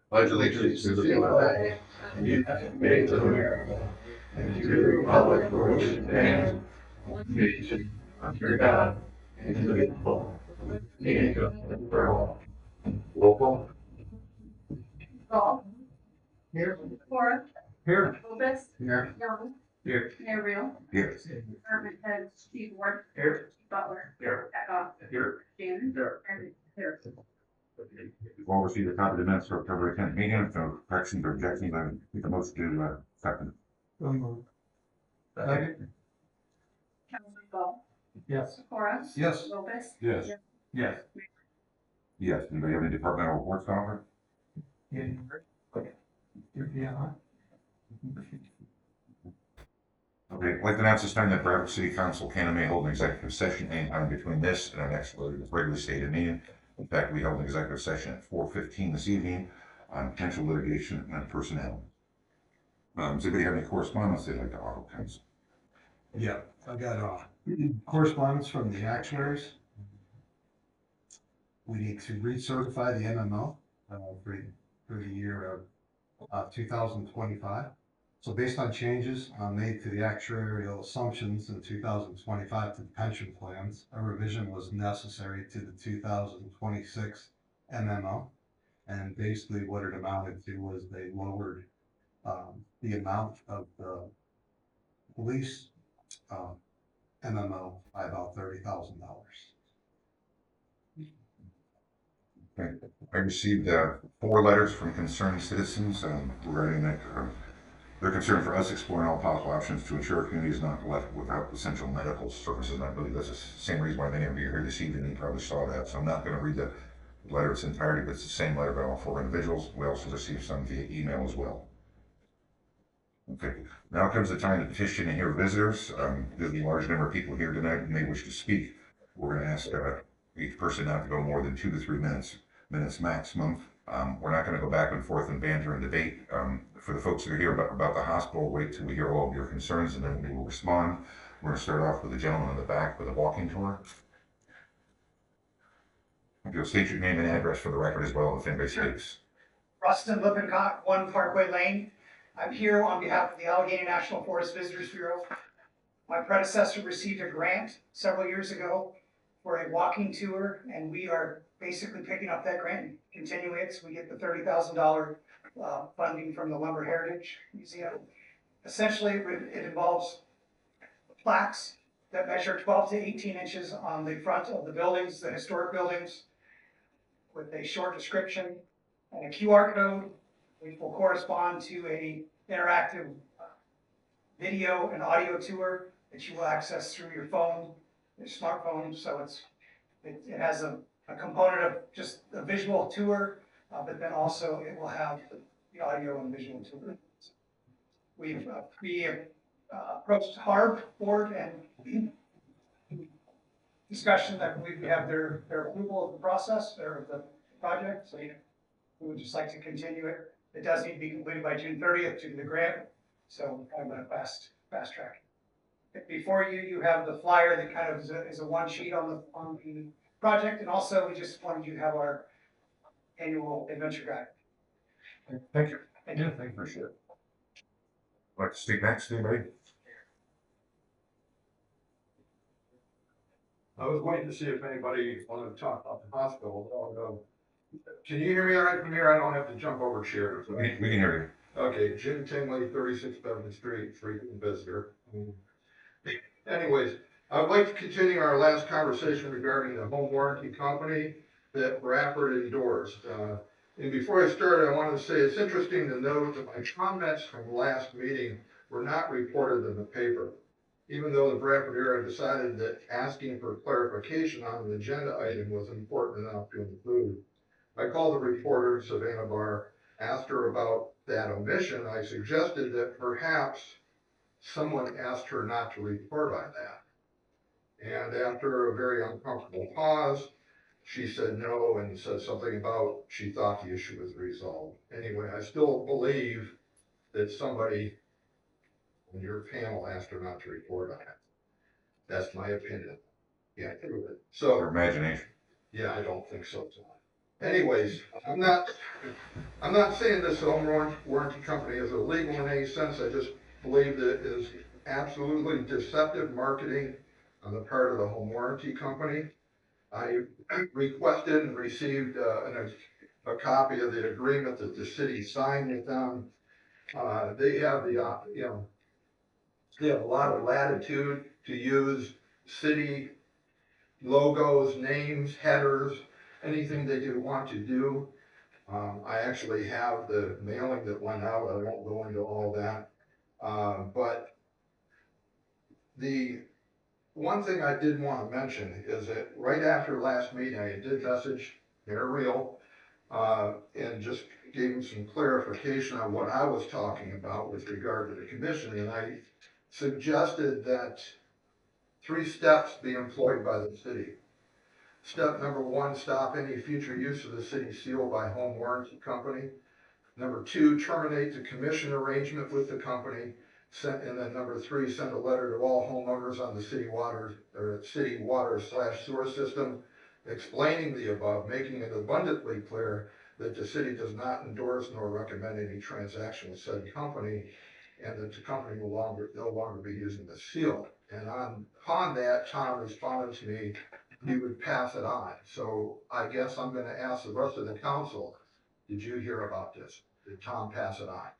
pledge allegiance to the flag of the United States of America and to the republic for which it stands, one nation, under God, indivisible, with justice for all. Local. Gall. Here. Cora. Here. Lopez. Here. Young. Here. Mayor Real. Here. Department head Steve Ward. Here. Chief Butler. Here. Echo. Here. Shannon. Here. And Harrison. We've all received a copy of the minutes for October 10th meeting. If no corrections or objections, I would make a motion to second. Second. Councilman Gall. Yes. Cora. Yes. Lopez. Yes. Yes. Yes. Anybody have any departmental reports, Oliver? Yeah. Okay, I'd like to announce this time that Bradford City Council can and may hold an executive session anytime between this and our next regularly stated meeting. In fact, we held an executive session at 4:15 this evening on potential litigation and personnel. Does anybody have any correspondence they'd like to offer, council? Yeah, I got correspondence from the actuaries. We need to recertify the MMO for the year of 2025. So based on changes made to the actuarial assumptions in 2025 to the pension plans, a revision was necessary to the 2026 MMO. And basically what it amounted to was they lowered the amount of the police MMO by about $30,000. Okay. I received 4 letters from concerned citizens regarding that. They're concerned for us exploring all possible options to ensure our community is not left without essential medical services. And I believe that's the same reason why many of you are here this evening. You probably saw that. So I'm not going to read the letter in its entirety, but it's the same letter by all 4 individuals. We also received some via email as well. Okay, now comes the time to petition and hear visitors. There's a large number of people here tonight who may wish to speak. We're going to ask each person not to go more than 2 to 3 minutes maximum. We're not going to go back and forth and banter and debate. For the folks that are here about the hospital, wait till we hear all of your concerns and then we will respond. We're going to start off with the gentleman in the back with a walking tour. If you'll state your name and address for the record as well, if anybody speaks. Rustin Lippincott, 1 Parkway Lane. I'm here on behalf of the Allegheny National Forest Visitors Bureau. My predecessor received a grant several years ago for a walking tour, and we are basically picking up that grant and continuing it. So we get the $30,000 funding from the Lumber Heritage Museum. Essentially, it involves plaques that measure 12 to 18 inches on the front of the buildings, the historic buildings, with a short description and a QR code, which will correspond to a interactive video and audio tour that you will access through your phone, your smartphone. So it has a component of just a visual tour, but then also it will have the audio and visual tour. We approached HARB board and discussion that we have their approval of the process or the project. So we would just like to continue it. It does need to be completed by June 30th due to the grant. So I'm going to fast track it. Before you have the flyer that kind of is a one sheet on the project, and also we just wanted you to have our annual adventure guide. Thank you. Thank you. Thank you for sure. Like to speak next, anybody? I was waiting to see if anybody wanted to talk about the hospital. Can you hear me all right from here? I don't have to jump over chairs. We can hear Okay, Jim Tingley, 36 Beverly Street, frequent visitor. Anyways, I would like to continue our last conversation regarding the home warranty company that Bradford endorsed. And before I start, I wanted to say it's interesting to note that my comments from last meeting were not reported in the paper, even though the Bradford area decided that asking for clarification on an agenda item was important enough to include. I called the reporter, Savannah Barr, asked her about that omission. I suggested that perhaps someone asked her not to report on that. And after a very uncomfortable pause, she said no and said something about she thought the issue was resolved. Anyway, I still believe that somebody on your panel asked her not to report on it. That's my opinion. Yeah, prove it. you. Your imagination. Yeah, I don't think so, John. anyways, I'm not saying this home warranty company is illegal in any sense. I just believe that it is absolutely deceptive marketing on the part of the home warranty company. I requested and received a copy of the agreement that the city signed with them. They have they have a lot of latitude to use city logos, names, headers, anything they do want to do. I actually have the mailing that went out. I won't go into all that. But the one thing I did want to mention is that right after last meeting, I did message Mayor Real, and just gave him some clarification on what I was talking about with regard to the commission. And I suggested that 3 steps be employed by the city. Step number 1, stop any future use of the city seal by home warranty company. Number 2, terminate the commission arrangement with the company. And then number 3, send a letter to all homeowners on the city water/sewer system explaining the above, making it abundantly clear that the city does not endorse nor recommend any transaction with said company, and that the company will no longer be using the seal. And upon that, Tom responded to me, he would pass it on. So I guess I'm gonna ask the rest of the council, did you hear about this? Did Tom pass it on?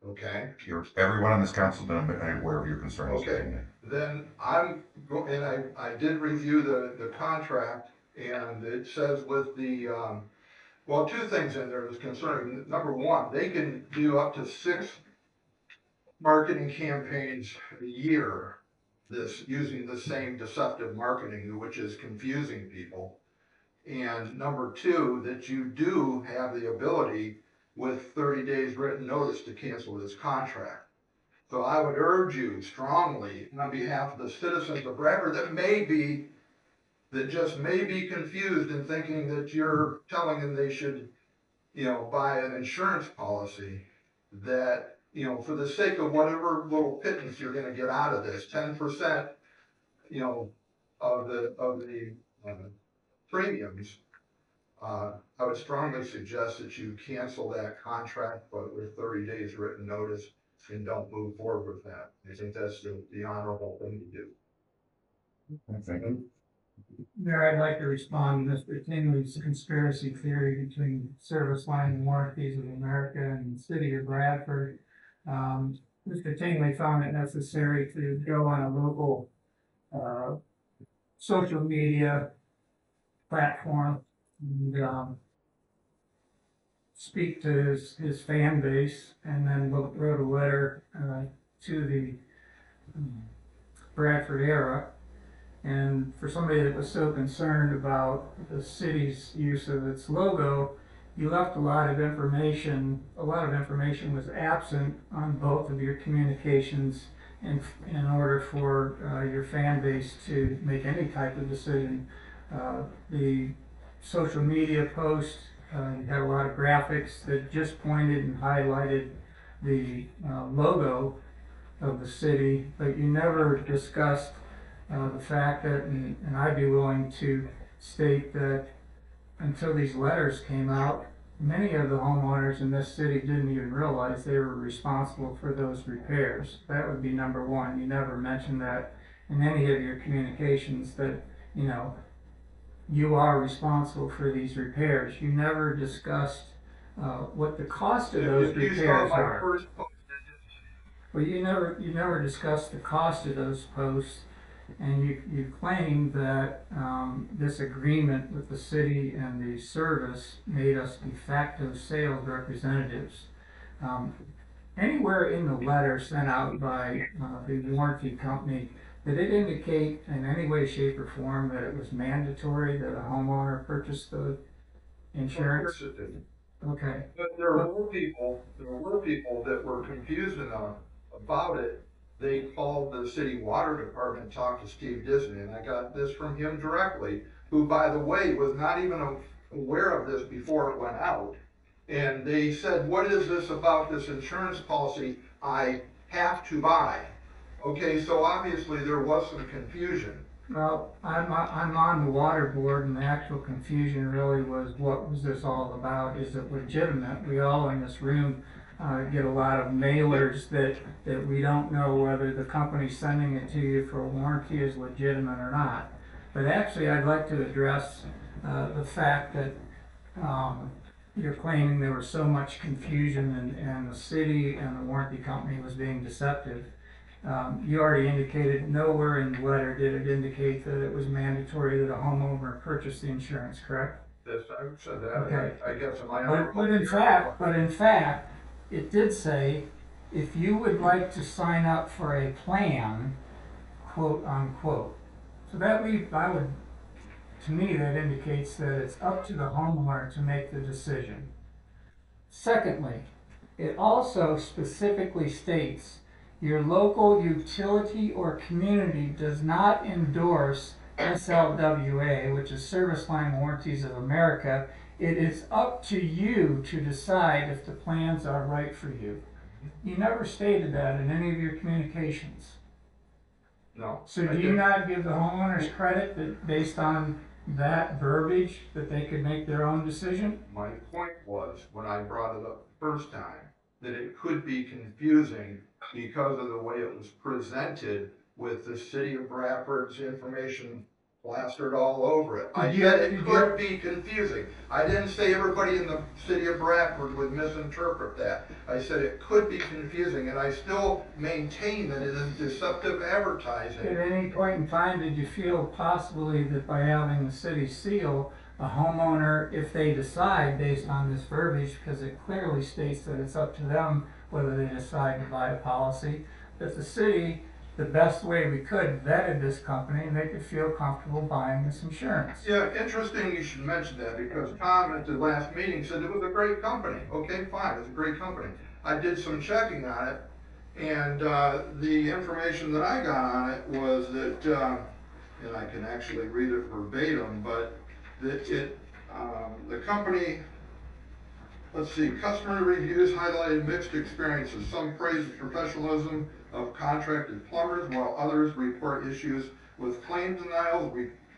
Okay. Everyone on this council has been aware of your concerns. Okay. Then I did review the contract, and it says with the, well, 2 things in there that's concerning. Number 1, they can do up to 6 marketing campaigns a year, using the same deceptive marketing, which is confusing people. And number 2, that you do have the ability with 30 days written notice to cancel this contract. So I would urge you strongly on behalf of the citizens of Bradford that just may be confused in thinking that you're telling them they should, buy an insurance policy, that, for the sake of whatever little pittance you're gonna get out of this, 10%, of the premiums, I would strongly suggest that you cancel that contract, but with 30 days written notice, and don't move forward with that. I think that's the honorable thing to do. Thank you. Mayor, I'd like to respond to Mr. Tingley's conspiracy theory between Service Line and Warranties of America and the city of Bradford. Mr. Tingley found it necessary to go on a local social media platform and speak to his fan base, and then wrote a letter to the Bradford Era. And for somebody that was so concerned about the city's use of its logo, you left a lot of information. A lot of information was absent on both of your communications, in order for your fan base to make any type of decision. The social media posts had a lot of graphics that just pointed and highlighted the logo of the city, but you never discussed the fact that, and I'd be willing to state that until these letters came out, many of the homeowners in this city didn't even realize they were responsible for those repairs. That would be number 1. You never mentioned that in any of your communications, that, you are responsible for these repairs. You never discussed what the cost of those repairs are. Well, you never discussed the cost of those posts, and you claim that this agreement with the city and the service made us de facto sales representatives. Anywhere in the letter sent out by the warranty company, did it indicate in any way, shape, or form that it was mandatory that a homeowner purchase the insurance? Of course it didn't. Okay. But there were people that were confused enough about it. They called the city water department and talked to Steve Disney, and I got this from him directly, who, by the way, was not even aware of this before it went out. And they said, what is this about this insurance policy I have to buy? Okay, so obviously there was some confusion. Well, I'm on the water board, and the actual confusion really was, what was this all about? Is it legitimate? We all in this room get a lot of mailers that we don't know whether the company sending it to you for a warranty is legitimate or not. But actually, I'd like to address the fact that you're claiming there was so much confusion, and the city and the warranty company was being deceptive. You already indicated nowhere in the letter did it indicate that it was mandatory that a homeowner purchase the insurance, correct? This, I said that, Okay. I guess in my. But in fact, it did say, if you would like to sign up for a plan, quote unquote. So that to me, that indicates that it's up to the homeowner to make the decision. Secondly, it also specifically states your local utility or community does not endorse SLWA, which is Service Line Warranties of America. It is up to you to decide if the plans are right for you. You never stated that in any of your communications. No. So I do you didn't. not give the homeowners credit that based on that verbiage that they could make their own decision? My point was, when I brought it up the first time, that it could be confusing because of the way it was presented with the city of Bradford's information plastered all over it. I Did you- said it did you- could be confusing. I didn't say everybody in the city of Bradford would misinterpret that. I said it could be confusing, and I still maintain that it is deceptive advertising. At any point in time, did you feel possibly that by having the city seal, a homeowner, if they decide based on this verbiage, because it clearly states that it's up to them whether they decide to buy a policy, that the city, the best way we could, vetted this company and they could feel comfortable buying this insurance? Yeah, interesting you should mention that, because Tom at the last meeting said it was a great company. Okay, fine, it's a great company. I did some checking on it, and the information that I got on it was that, and I can actually read it verbatim, but that the company, let's see, customer reviews highlighted mixed experiences. Some praised the professionalism of contracted plumbers, while others report issues with claim denials,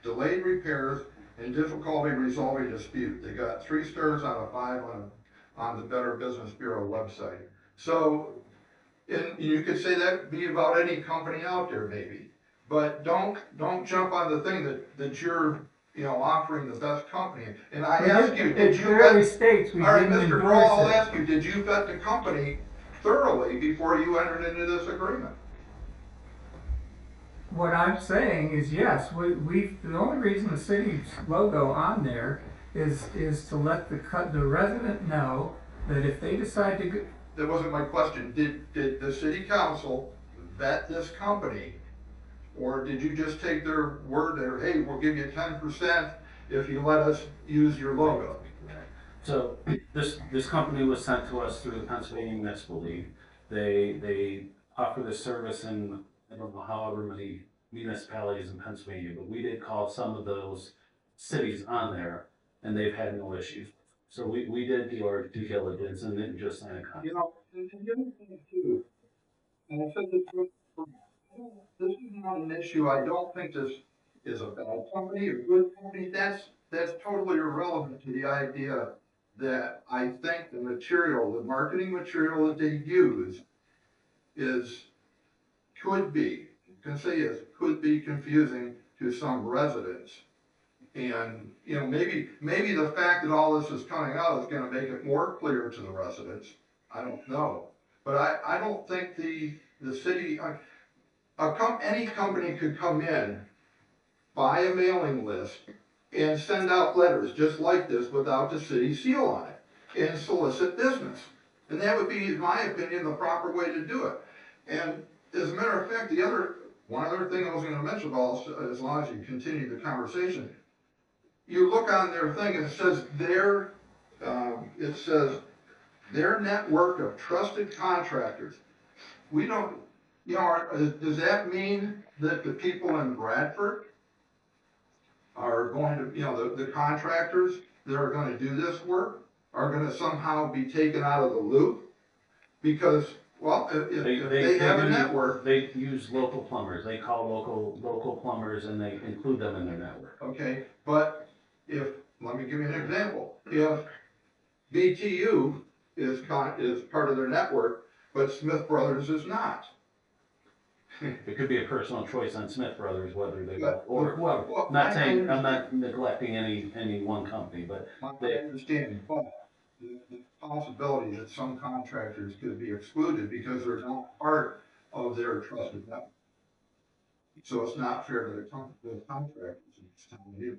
delayed repairs, and difficulty resolving dispute. They got 3 stars out of 5 on the Better Business Bureau website. So, and you could say that be about any company out there maybe, but don't jump on the thing that you're, offering the best company. And I ask you, did It you clearly vet? states we All right, didn't Mr. Kroll, I'll endorse it. ask you, did you vet the company thoroughly before you entered into this agreement? What I'm saying is yes, the only reason the city's logo on there is to let the resident know that if they decide to go, That wasn't my question. Did the city council vet this company? Or did you just take their word that, hey, we'll give you 10% if you let us use your logo? So this company was sent to us through the Pennsylvania Municipal League. They offer this service in, I don't know, however many municipalities in Pennsylvania, but we did call some of those cities on there, and they've had no issues. So we did do our due diligence and didn't just sign a contract. And the other thing too, and I said this is not an issue. I don't think this is a bad company, a good company. That's totally irrelevant to the idea that I think the marketing material that they use could be confusing to some residents. And, maybe the fact that all this is coming out is gonna make it more clear to the residents. I don't know. But I don't think the city, any company could come in, buy a mailing list, and send out letters just like this without the city seal on it, and solicit business. And that would be, in my opinion, the proper way to do it. And as a matter of fact, one other thing I was gonna mention, as long as you continue the conversation, you look on their thing and it says their network of trusted contractors. We don't, does that mean that the people in Bradford are going to, the contractors that are gonna do this work are gonna somehow be taken out of the loop? Because Well, if They, they have a do- network, They use local plumbers, they call local plumbers and they include them in their network. okay, but let me give you an example. If BTU is part of their network, but Smith Brothers is not. It could be a personal choice on Smith Brothers, whether they, But- or whoever. well, Not I saying, I'm understand. not neglecting any one company, but I understand, but the possibility that some contractors could be excluded because they're not part of their trusted network. So it's not fair to the contractors. It's telling you.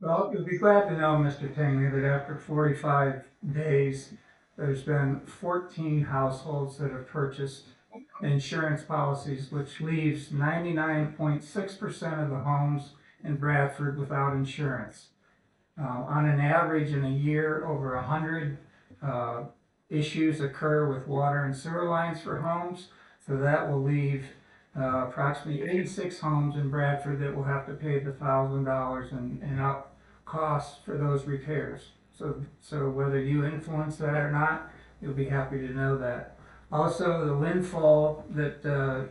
Well, you'll be glad to know, Mr. Tingley, that after 45 days, there's been 14 households that have purchased insurance policies, which leaves 99.6% of the homes in Bradford without insurance. On an average in a year, over 100 issues occur with water and sewer lines for homes. So that will leave approximately 86 homes in Bradford that will have to pay the $1,000 and up costs for those repairs. So whether you influence that or not, you'll be happy to know that. Also, the windfall that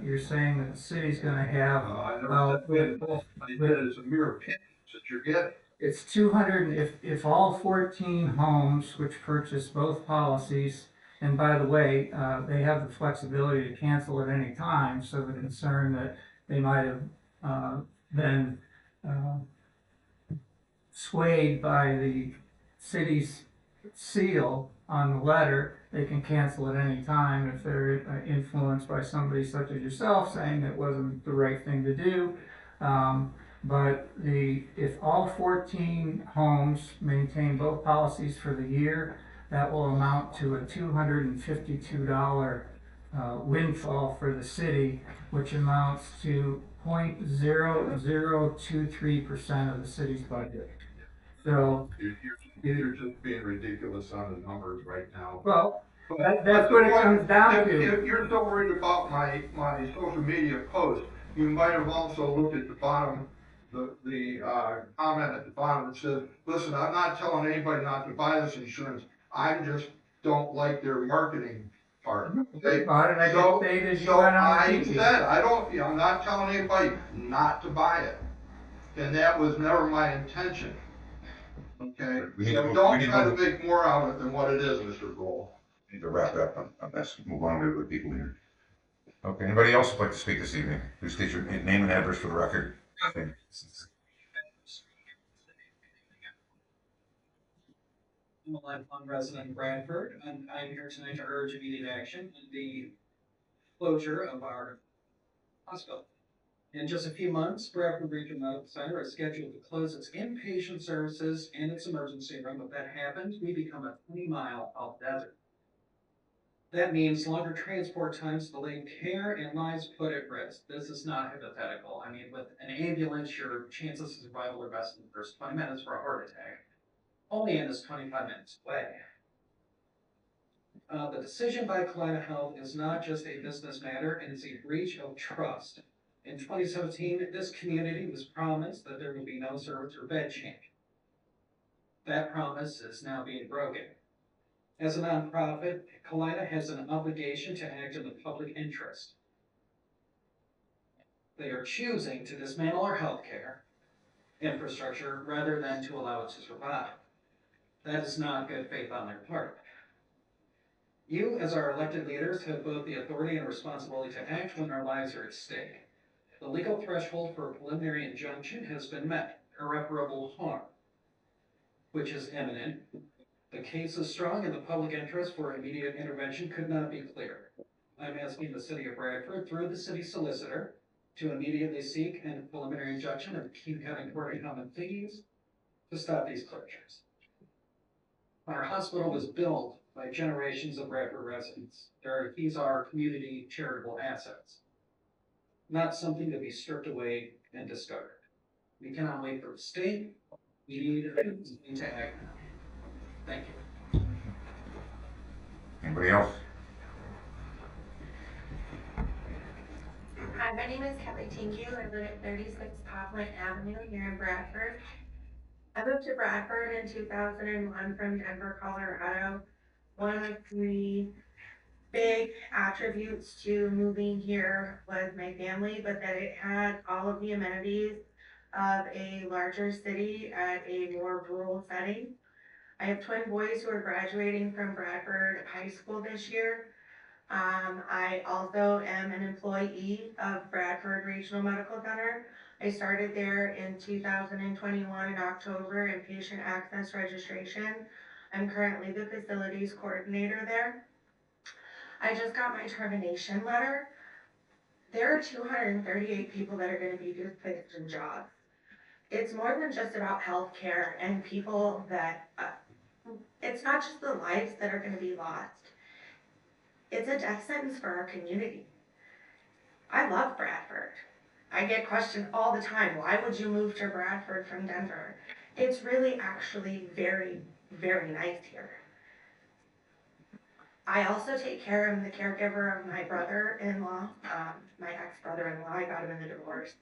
you're saying that the city's going to have. I never said that. I said it's a mere opinion that you're getting. It's 200, if all 14 homes which purchase both policies, and by the way, they have the flexibility to cancel at any time, so the concern that they might have been swayed by the city's seal on the letter, they can cancel at any time if they're influenced by somebody such as yourself saying it wasn't the right thing to do. But if all 14 homes maintain both policies for the year, that will amount to a $252 windfall for the city, which amounts to 0.0023% of the city's budget. So, You're just being ridiculous on the numbers right now. well, But that's what it comes down if, to. If you're so worried about my social media post, you might have also looked at the bottom, the comment at the bottom that says, listen, I'm not telling anybody not to buy this insurance. I just don't like their marketing part. Okay? About it, I So- just stated you So went on I TV. said, I'm not telling anybody not to buy it. And that was never my intention. Okay? We need to So move- we don't need to try to move- make more out of it than what it is, Mr. Grohl. Need to wrap up on this, move on to the people here. Okay, anybody else would like to speak this evening? Please state your name and address for the record. I'm a lifelong resident of Bradford, and I'm here tonight to urge immediate action in the closure of our hospital. In just a few months, Bradford Regional Medical Center is scheduled to close its inpatient services and its emergency room. If that happens, we become a 20-mile health desert. That means longer transport times, delayed care, and lives put at risk. This is not hypothetical. I mean, with an ambulance, your chances of survival are best in the first 20 minutes for a heart attack. Only in is 25 minutes away. The decision by Kaleida Health is not just a business matter, it is a breach of trust. In 2017, this community was promised that there would be no service or bed change. That promise is now being broken. As a nonprofit, Kaleida has an obligation to act in the public interest. They are choosing to dismantle our healthcare infrastructure rather than to allow it to survive. That is not good faith on their part. You, as our elected leaders, have both the authority and responsibility to act when our lives are at stake. The legal threshold for a preliminary injunction has been met, irreparable harm, which is imminent. The case is strong and the public interest for immediate intervention could not be clearer. I'm asking the city of Bradford, through the city solicitor, to immediately seek a preliminary injunction of King County Court of Common Pleas to stop these closures. Our hospital was built by generations of Bradford residents. These are community charitable assets, not something to be stripped away and discarded. We cannot wait for the state. We need to act now. Thank you. Anybody else? Hi, my name is Kelly Tinky. I live at 36 Poplar Avenue here in Bradford. I moved to Bradford in 2001 from Denver, Colorado. One of my big attributes to moving here was my family, but that it had all of the amenities of a larger city at a more rural setting. I have twin boys who are graduating from Bradford High School this year. I also am an employee of Bradford Regional Medical Center. I started there in 2021 in October in patient access registration. I'm currently the facilities coordinator there. I just got my termination letter. There are 238 people that are going to be displaced from jobs. It's more than just about healthcare and people that, it's not just the lives that are going to be lost. It's a death sentence for our community. I love Bradford. I get questioned all the time, why would you move to Bradford from Denver? It's really actually very, very nice here. I also take care of the caregiver of my brother-in-law, my ex-brother-in-law. I got him in the divorce.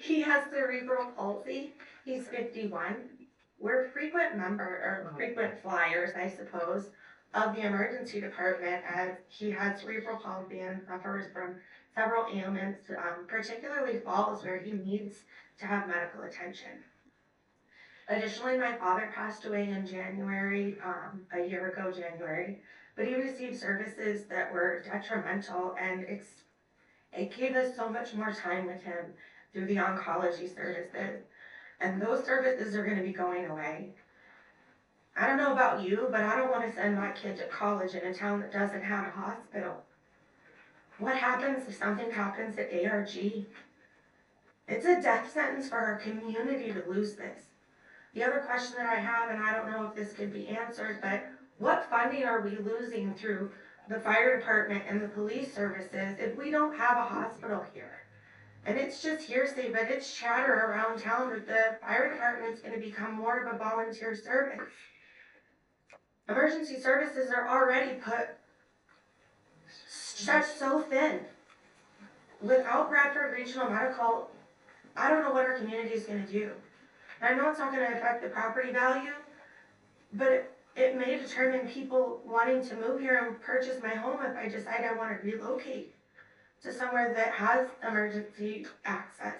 He has cerebral palsy. He's 51. We're frequent flyers, I suppose, of the emergency department, as he has cerebral palsy and suffers from several ailments, particularly falls, where he needs to have medical attention. Additionally, my father passed away in January, a year ago January, but he received services that were detrimental, and it gave us so much more time with him through the oncology services. And those services are going to be going away. I don't know about you, but I don't want to send my kid to college in a town that doesn't have a hospital. What happens if something happens at ARG? It's a death sentence for our community to lose this. The other question that I have, and I don't know if this could be answered, but what funding are we losing through the fire department and the police services if we don't have a hospital here? And it's just hearsay, but it's chatter around town that the fire department's going to become more of a volunteer service. Emergency services are already stretched so thin. Without Bradford Regional Medical, I don't know what our community is going to do. And I know it's not going to affect the property value, but it may determine people wanting to move here and purchase my home if I decide I want to relocate to somewhere that has emergency access.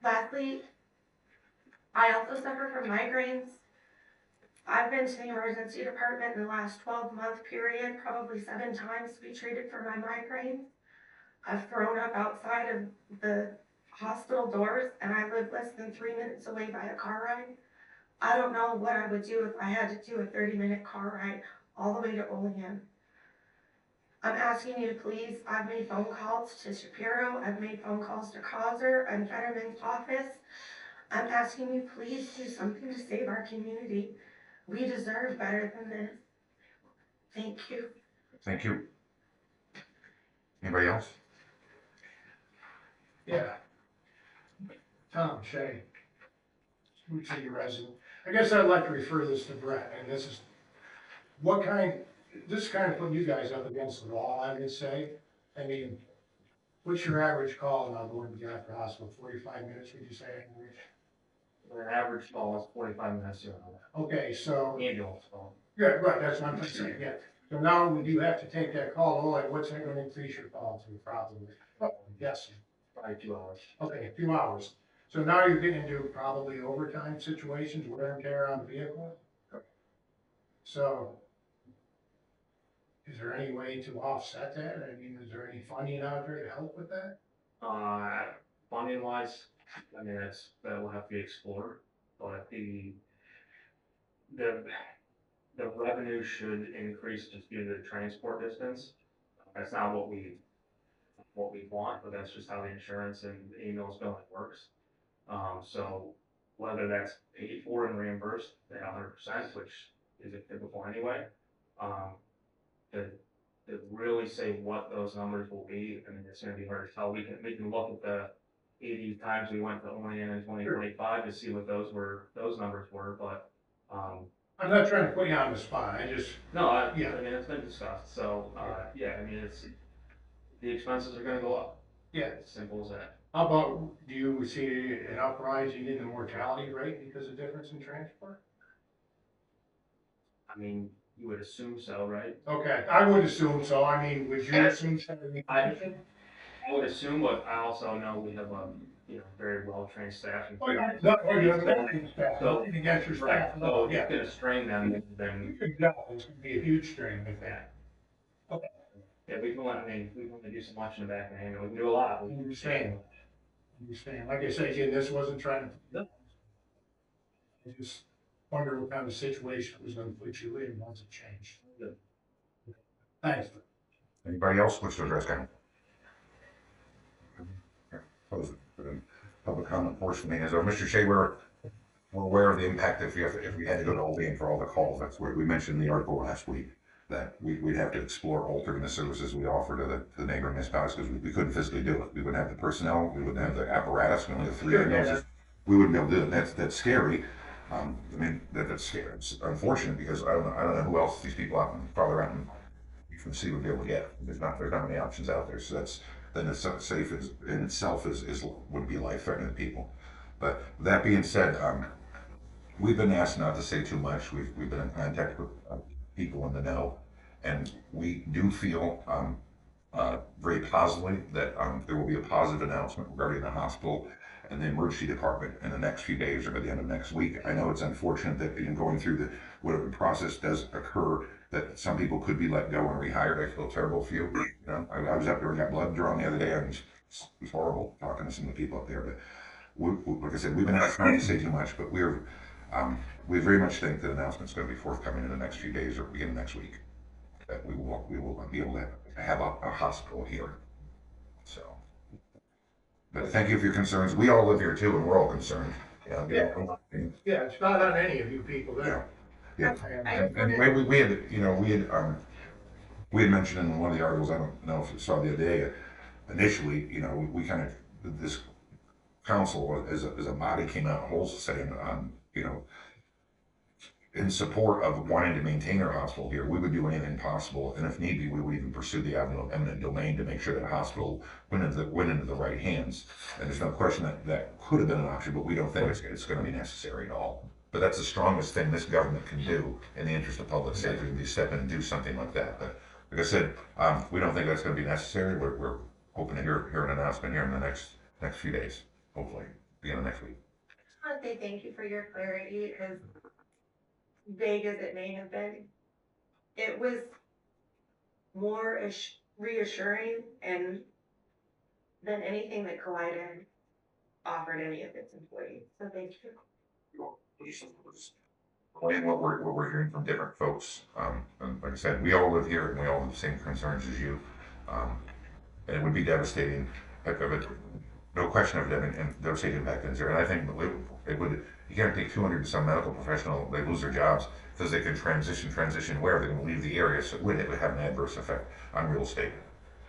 Lastly, I also suffer from migraines. I've been to the emergency department in the last 12-month period, probably 7 times to be treated for my migraines. I've thrown up outside of the hospital doors, and I live less than 3 minutes away by a car ride. I don't know what I would do if I had to do a 30-minute car ride all the way to Olean. I'm asking you to please, I've made phone calls to Shapiro, I've made phone calls to Causer and Fetterman's office. I'm asking you please do something to save our community. We deserve better than this. Thank you. Thank you. Anybody else? Yeah. Tom Shea, Route City resident. I guess I'd like to refer this to Brett, and this is this is kind of putting you guys up against the wall, I would say. I mean, what's your average call now going to the after hospital? 45 minutes, would you say? The average call is 45 minutes to an hour. Okay, so. Ambulance call. Yeah, right, that's what I'm saying, yeah. So now when you have to take that call, like, what's that gonna increase your call to probably? Yes. Probably 2 hours. Okay, 2 hours. So now you're getting into probably overtime situations, wear and tear on the vehicle. So, is there any way to offset that? I mean, is there any funding out there to help with that? Funding wise, I mean, that will have to be explored, but the revenue should increase just due to the transport distance. That's not what we want, but that's just how the insurance and the ambulance billing works. So whether that's paid for and reimbursed at 100%, which is typical anyway, to really say what those numbers will be, I mean, it's gonna be hard to tell. We can look at the 80 times we went to Olean in 2025 to see what those numbers were, but, I'm not trying to put you on the spot, I just. no, Yeah. I mean, it's been discussed, so, yeah, I mean, the expenses are gonna go up. Yeah. It's simple as that. How about, do you see an uprising in the mortality rate because of difference in transport? I mean, You would assume so, right? Okay, I would assume so. I mean, would you assume so? I would assume, but I also know we have a, very well-trained staff. Oh, yeah, no, oh, you have an staff, So- nothing against your staff, So no, if yeah. it's gonna strain them, then, No, it's gonna be a huge strain with that. yeah, we can let, we want to do some watching the back of the hand, we can do a lot. I understand. Like I said, again, this wasn't trying to. I just wonder what kind of situation it was gonna put you in once it changed. Good. Thanks. Anybody else wish to address council? Close the public comment portion. As Mr. Shea, we're aware of the impact if we had to go to Olean for all the calls. That's where we mentioned in the article last week that we'd have to explore altering the services we offer to the neighboring municipalities because we couldn't physically do it. We wouldn't have the personnel, we wouldn't have the apparatus, we only have 3 ambulances. We wouldn't be able to do it. That's scary. That's scary. It's unfortunate because I don't know who else these people out and farther out from the city would be able to get. There's not many options out there. So then it's safe in itself would be life threatening to people. But that being said, we've been asked not to say too much. We've been in contact with people in the know, and we do feel very positively that there will be a positive announcement regarding the hospital and the emergency department in the next few days or by the end of next week. I know it's unfortunate that in going through whatever process does occur, that some people could be let go and rehired. I feel terrible for you. I was up there and got blood drawn the other day, and it was horrible talking to some of the people up there. But like I said, we've been asked not to say too much, but we very much think that announcement's going to be forthcoming in the next few days or beginning next week. That we will be able to have a hospital here. So, but thank you for your concerns. We all live here too, and we're all concerned. Yeah, it's not on any of you people there. Yeah. And we had mentioned in one of the articles, I don't know if you saw the other day, initially, we kind of, this council as a body came out whole saying, in support of wanting to maintain our hospital here, we would do anything possible, and if need be, we would even pursue the avenue of eminent domain to make sure that the hospital went into the right hands. And there's no question that could have been an option, but we don't think it's going to be necessary at all. But that's the strongest thing this government can do in the interest of public safety, to step in and do something like that. But like I said, we don't think that's going to be necessary. We're hoping to hear an announcement here in the next few days, hopefully, beginning of next week. I want to say thank you for your clarity, because vague as it may have been, it was more reassuring and than anything that Colliden offered any of its employees. So thank you. And what we're hearing from different folks, and like I said, we all live here and we all have the same concerns as you, and it would be devastating. No question of it, and devastating impact is there. And I think it would. You can't take 200 and some medical professional, they lose their jobs because they can transition where they're going to leave the area. So it would have an adverse effect on real estate.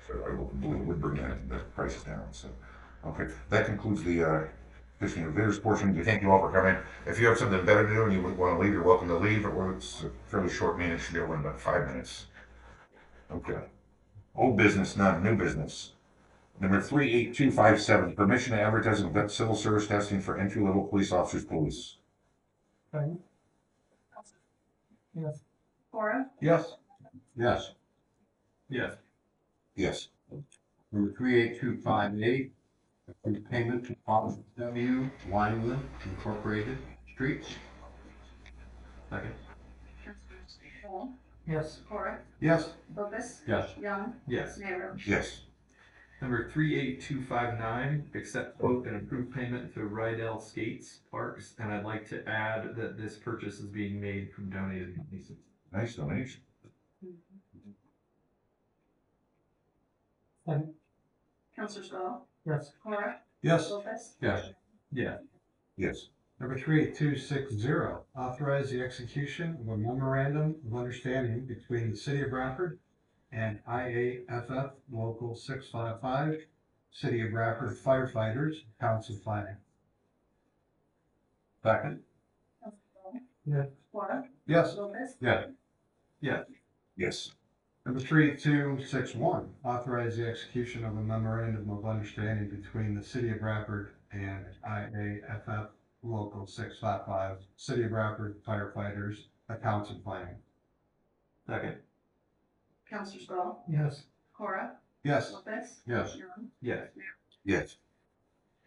So I would bring the prices down. So okay, that concludes the fishing and visitors portion. We thank you all for coming. If you have something better to do and you would want to leave, you're welcome to leave. It's a fairly short meeting. It should be over in about 5 minutes. Okay. Old business, not new business. Number 38257, permission to advertise and conduct civil service testing for entry-level police officers, police. Okay. Yes. Cora, Yes. Yes. Yes. Yes. Number 38258, approve payment to W. Wineland Incorporated Streets. Second. Councilors Ball, Yes. Cora, Yes. Lopez, Yes. Young, Yes. Mayor. Yes. Number 38259, accept quote and approve payment to Rydell Skates Parks, and I'd like to add that this purchase is being made from donated monies. Nice donation. Councilors Ball, Yes. Cora, Yes. Lopez, Yes. Yeah. Yes. Number 38260, authorize the execution of a memorandum of understanding between the City of Bradford and IAFF Local 655, City of Bradford firefighters, Council Planning. Second. Councilors Ball, Yes. Cora, Yes. Lopez, Yes. Number 38261, authorize the execution of a memorandum of understanding between the City of Bradford and IAFF Local 655, City of Bradford firefighters, accounts and planning. Second. Counselor Swell, Yes. Cora, Yes. Lopez. Yes. Young, Yes. Yes.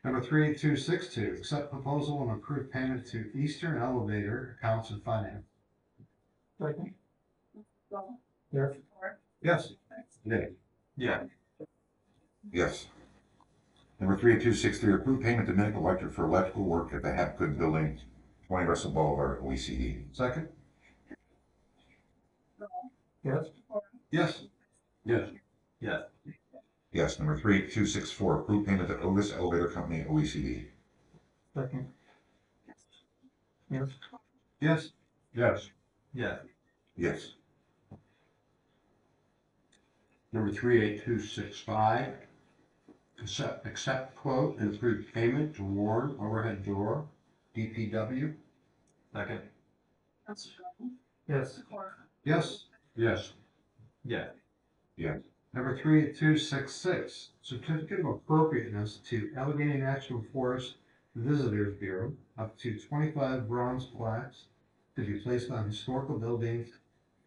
Number 38262, accept proposal and approve payment to Eastern Elevator Accounts and Finance. Second. Swell, Yes. Cora, Yes. Lopez. Yeah. Yes. Number 38263, approve payment to Medical Electric for electrical work at the Hapgood Building, 20 Russell Boulevard, OECD. Second? Swell, Yes. Cora, Yes. Yes. Yes. Yes. Number 38264, approve payment to Otis Elevator Company, OECD. Second. Yes. Yes. Yes. Yes. Yes. Number 38265, accept quote and approve payment to Warren Overhead Door, DPW. Second. Counselor Swell, Yes. Cora, Yes. Yes. Yeah. Yes. Number 38266, certificate of appropriateness to Allegheny National Forest Visitors Bureau, up to 25 bronze plaques to be placed on historical buildings,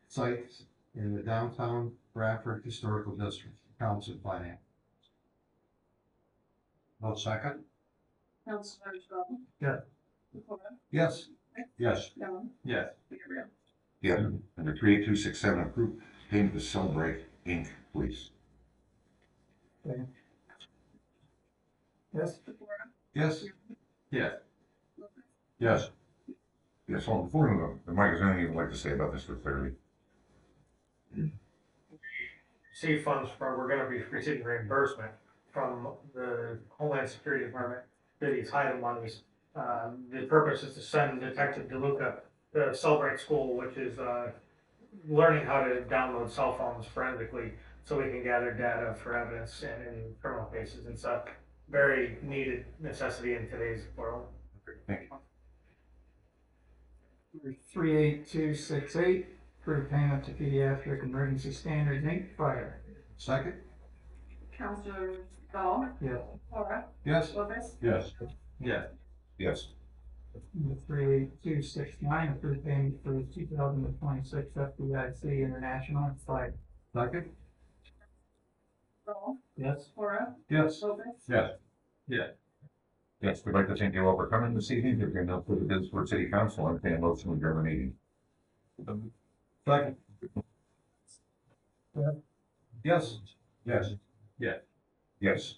sites in the downtown Bradford Historical District, Council of Finance. Vote second. Counselor Swell. Yeah. Cora, Yes. Yes. Young, Yes. Gabriel. Yes. Number 38267, approve payment to Celebrate Inc., please. Second. Yes. Cora, Yes. Yes. Lopez. Yes. Yes, well, before we go, Mike, is there anything you'd like to say about this for clarity? Receive funds from, we're gonna be receiving reimbursement from the Homeland Security Department for these item monies. The purpose is to send Detective DeLuca to Celebrate School, which is, learning how to download cell phones forensically so we can gather data for evidence in criminal cases. It's a very needed necessity in today's world. Thank you. Number 38268, approve payment to Pediatric Emergency Standards Inc. Fire. Second? Counselor Swell, Yes. Cora, Yes. Lopez. Yes. Yes. Yes. Number 38269, approve payment for the 2026 FDIC International Flight. Second? Swell, Yes. Cora, Yes. Lopez. Yes. Yeah. Yes, we'd like to thank you all for coming this evening. If you're going to put the business for City Council, and a motion to adjourn the meeting. Second? Yes. Yes. Yeah. Yes.